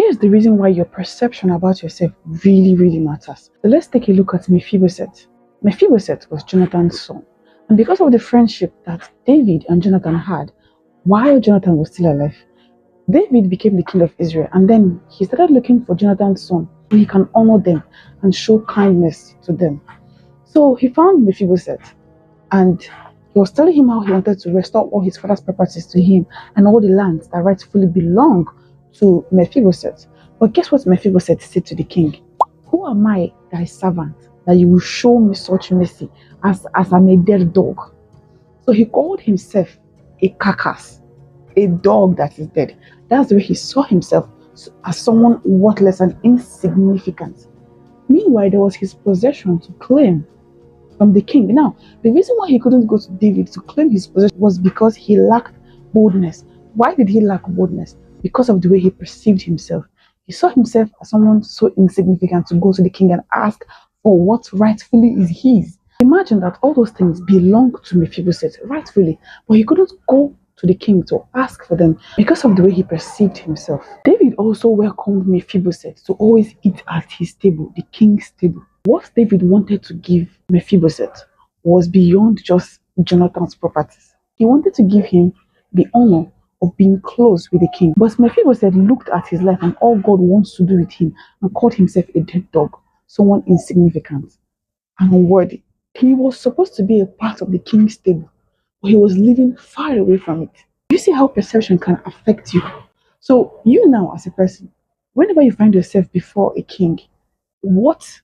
Here's the reason why your perception about yourself really matters. So let's take a look at Mephibosheth. Mephibosheth was Jonathan's son. And because of the friendship that David and Jonathan had while Jonathan was still alive, David became the king of Israel, and then he started looking for Jonathan's son so he can honor them and show kindness to them. So he found Mephibosheth, and he was telling him how he wanted to restore all his father's properties to him and all the lands that rightfully belong to Mephibosheth. But guess what Mephibosheth said to the king? Who am I, thy servant, that you will show me such mercy as I'm a dead dog? So he called himself a carcass, a dog that is dead. That's the way he saw himself, as someone worthless and insignificant. Meanwhile, there was his possession to claim from the king. Now, the reason why he couldn't go to David to claim his possession was because he lacked boldness. Why did he lack boldness? Because of the way he perceived himself. He saw himself as someone so insignificant to go to the king and ask for what rightfully is his. Imagine that all those things belong to Mephibosheth rightfully, but he couldn't go to the king to ask for them because of the way he perceived himself. David also welcomed Mephibosheth to always eat at his table, the king's table. What David wanted to give Mephibosheth was beyond just Jonathan's properties. He wanted to give him the honor of being close with the king. But Mephibosheth looked at his life and all God wants to do with him and called himself a dead dog, someone insignificant and unworthy. He was supposed to be a part of the king's table, but he was living far away from it. You see how perception can affect you. So you now as a person, whenever you find yourself before a king, what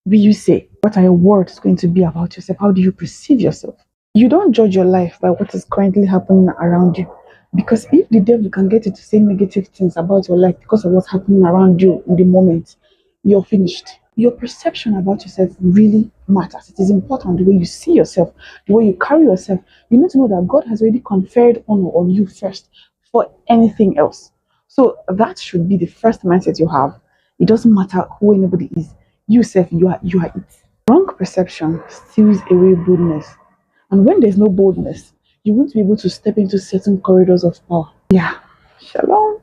will you say? What are your words going to be about yourself? How do you perceive yourself? You don't judge your life by what is currently happening around you. Because if the devil can get you to say negative things about your life because of what's happening around you in the moment, you're finished. Your perception about yourself really matters. It is important the way you see yourself, the way you carry yourself. You need to know that God has already conferred honor on you first for anything else. So that should be the first mindset you have. It doesn't matter who anybody is. You self, you are it. Wrong perception steals away boldness. And when there's no boldness, you won't be able to step into certain corridors of power. Yeah. Shalom.